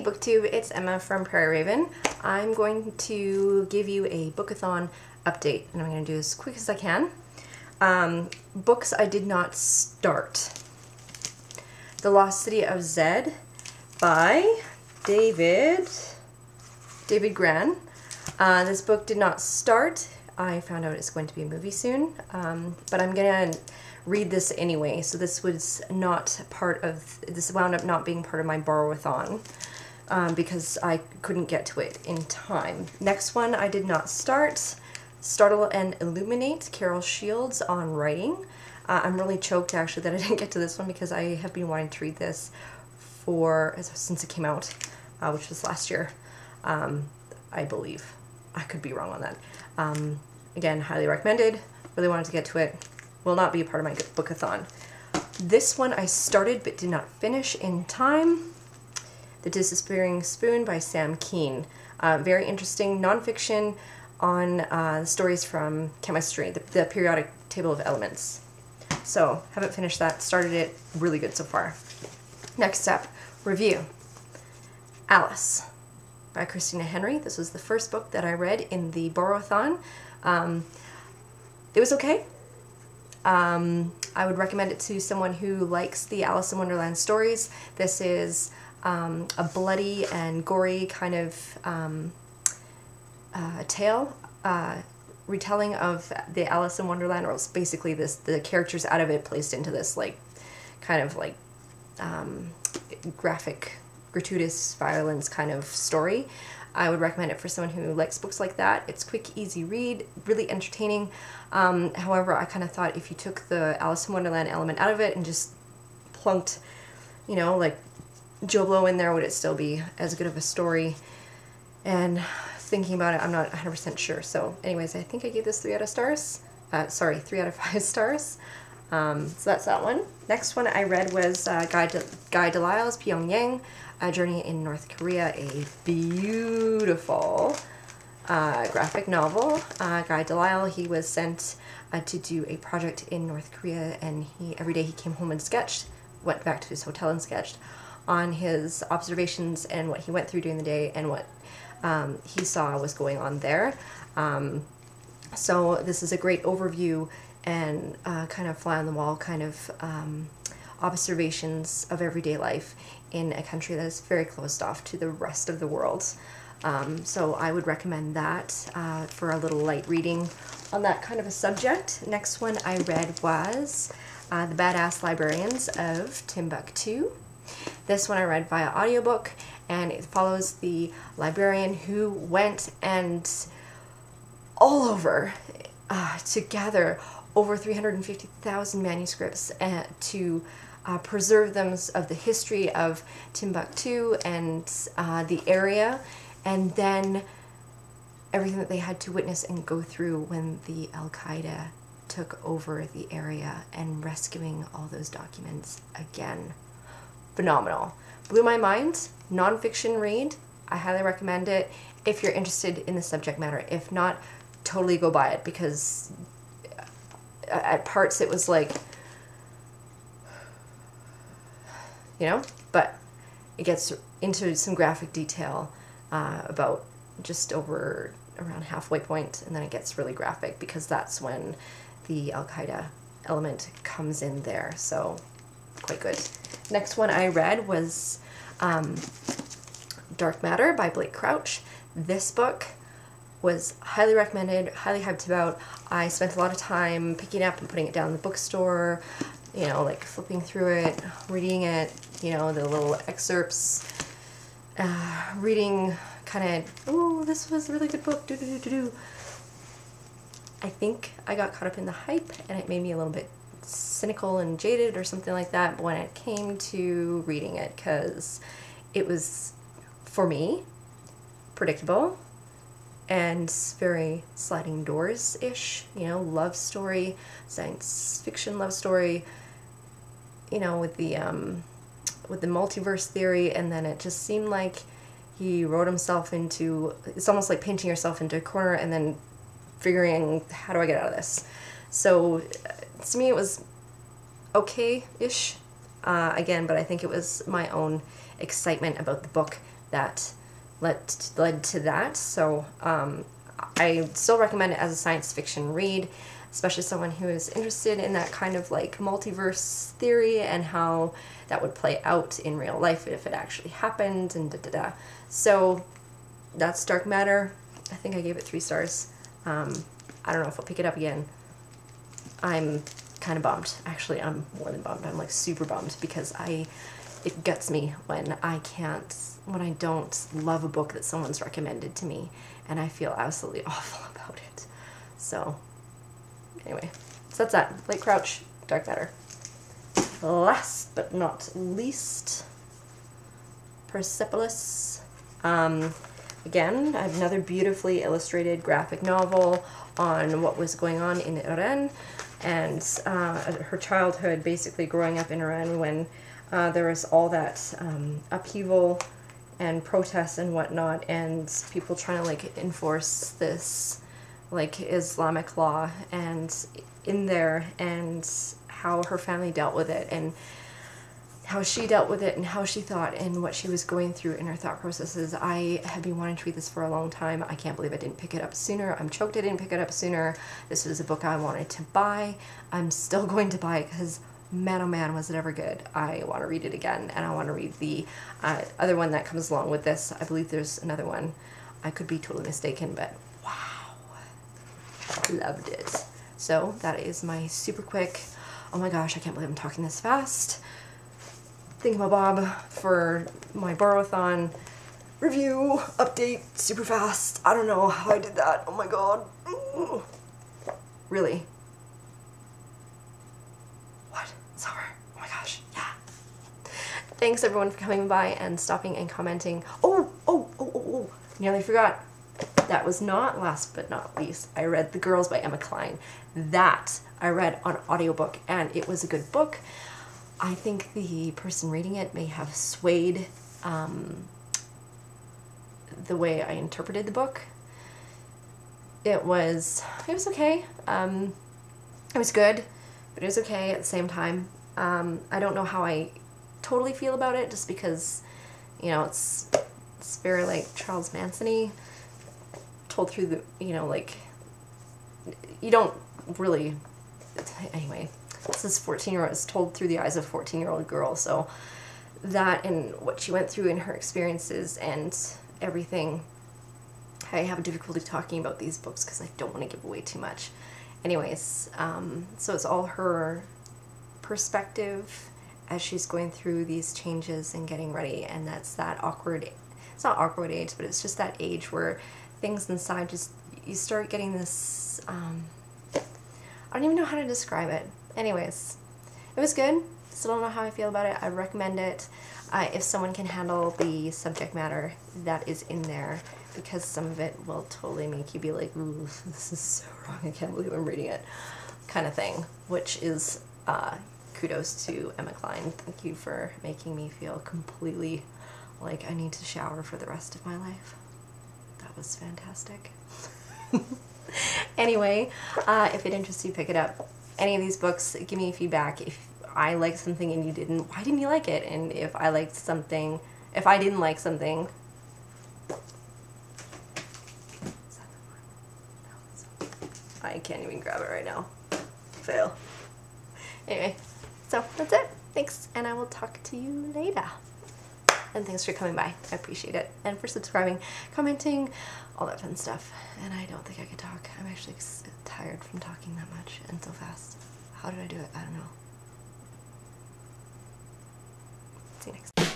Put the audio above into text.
Booktube, it's Emma from Prairie Raven. I'm going to give you a BorrowAthon update, and I'm going to do as quick as I can. Books I did not start. The Lost City of Zed by David Gran. This book did not start. I found out it's going to be a movie soon, but I'm going to read this anyway, so this was not part of, this wound up not being part of my BorrowAthon because I couldn't get to it in time. Next one I did not start, Startle and Illuminate, Carol Shields on writing. I'm really choked actually that I didn't get to this one because I have been wanting to read this since it came out, which was last year, I believe. I could be wrong on that. Again, highly recommended, really wanted to get to it. Will not be a part of my BorrowAthon. This one I started but did not finish in time. The Disappearing Spoon by Sam Keane. Very interesting nonfiction on stories from chemistry, the periodic table of elements. So, haven't finished that, started it, really good so far. Next up, review. Alice by Christina Henry. This was the first book that I read in the BorrowAthon. It was okay. I would recommend it to someone who likes the Alice in Wonderland stories. This is a bloody and gory kind of tale, retelling of the Alice in Wonderland, or it's basically the characters out of it placed into this kind of graphic, gratuitous violence kind of story. I would recommend it for someone who likes books like that. It's quick, easy read, really entertaining. However, I kind of thought if you took the Alice in Wonderland element out of it and just plunked, you know, like Joe Blow in there, would it still be as good of a story? And thinking about it, I'm not 100% sure. So anyways, I think I gave this 3 out of 5 stars. So that's that one. Next one I read was Guy Delisle's Pyongyang, A Journey in North Korea, a beautiful graphic novel. Guy Delisle, he was sent to do a project in North Korea, and every day he came home and sketched, went back to his hotel and sketched on his observations and what he went through during the day and what he saw was going on there. So this is a great overview and kind of fly on the wall kind of observations of everyday life in a country that is very closed off to the rest of the world. So I would recommend that for a little light reading on that kind of a subject. Next one I read was The Badass Librarians of Timbuktu. This one I read via audiobook, and it follows the librarian who went and all over to gather over 350,000 manuscripts to preserve them of the history of Timbuktu and the area, and then everything that they had to witness and go through when the Al-Qaeda took over the area and rescuing all those documents again. Phenomenal. Blew my mind. Non-fiction read. I highly recommend it if you're interested in the subject matter. If not, totally go buy it, because at parts it was like, you know, but it gets into some graphic detail about just around halfway point, and then it gets really graphic because that's when the Al-Qaeda element comes in there. So quite good. Next one I read was Dark Matter by Blake Crouch. This book was highly recommended, highly hyped about. I spent a lot of time picking it up and putting it down in the bookstore, you know, like flipping through it, reading it, you know, the little excerpts, reading kind of, oh, this was a really good book, I think I got caught up in the hype and it made me a little bit cynical and jaded or something like that when it came to reading it, because it was, for me, predictable and very sliding doors-ish, you know, love story, science fiction love story, you know, with the multiverse theory, and then it just seemed like he wrote himself into, it's almost like painting yourself into a corner and then figuring, how do I get out of this? So to me it was okay-ish, again, but I think it was my own excitement about the book that led to that. So I still recommend it as a science fiction read, especially someone who is interested in that kind of like multiverse theory and how that would play out in real life if it actually happened and da-da-da. So that's Dark Matter. I think I gave it 3 stars. I don't know if I'll pick it up again. I'm kind of bummed. Actually, I'm more than bummed. I'm like super bummed because it guts me when I don't love a book that someone's recommended to me, and I feel absolutely awful about it. So anyway, so that's that. Light Crouch, Dark Matter. Last but not least, Persepolis. Again, I have another beautifully illustrated graphic novel on what was going on in Iran and her childhood, basically growing up in Iran when there was all that upheaval and protests and whatnot, and people trying to like enforce this like Islamic law and in there, and how her family dealt with it and how she dealt with it and how she thought and what she was going through in her thought processes. I have been wanting to read this for a long time. I can't believe I didn't pick it up sooner. I'm choked I didn't pick it up sooner. This was a book I wanted to buy. I'm still going to buy it because man oh man was it ever good. I want to read it again, and I want to read the other one that comes along with this. I believe there's another one. I could be totally mistaken, but wow, loved it. So that is my super quick, oh my gosh, I can't believe I'm talking this fast, thingamabob for my BorrowAthon review update super fast. I don't know how I did that. Oh my god. Ooh. Really? What? It's over. Oh my gosh. Yeah. Thanks everyone for coming by and stopping and commenting. Oh. Nearly forgot. That was not last but not least. I read The Girls by Emma Cline. That I read on audiobook, and it was a good book. I think the person reading it may have swayed the way I interpreted the book. It was okay. It was good, but it was okay at the same time. I don't know how I totally feel about it, just because, you know, it's very like Charles Manson-y, told through the, you know, like, you don't really, anyway. This is 14-year-old, it's told through the eyes of a 14-year-old girl, so that and what she went through in her experiences and everything. I have difficulty talking about these books because I don't want to give away too much. Anyways, so it's all her perspective as she's going through these changes and getting ready, and that's that awkward, it's not awkward age, but it's just that age where things inside just, you start getting this, I don't even know how to describe it. Anyways, it was good. Still don't know how I feel about it. I recommend it if someone can handle the subject matter that is in there, because some of it will totally make you be like, ooh, this is so wrong, I can't believe I'm reading it, kind of thing, which is kudos to Emma Cline. Thank you for making me feel completely like I need to shower for the rest of my life. That was fantastic. Anyway, if it interests you, pick it up. Any of these books, give me feedback. If I liked something and you didn't, why didn't you like it? And if I liked something, if I didn't like something, I can't even grab it right now. Fail. Anyway, so that's it. Thanks, and I will talk to you later. And thanks for coming by. I appreciate it. And for subscribing, commenting, all that fun stuff. And I don't think I could talk. I'm actually tired from talking that much and so fast. How did I do it? I don't know. See you next time.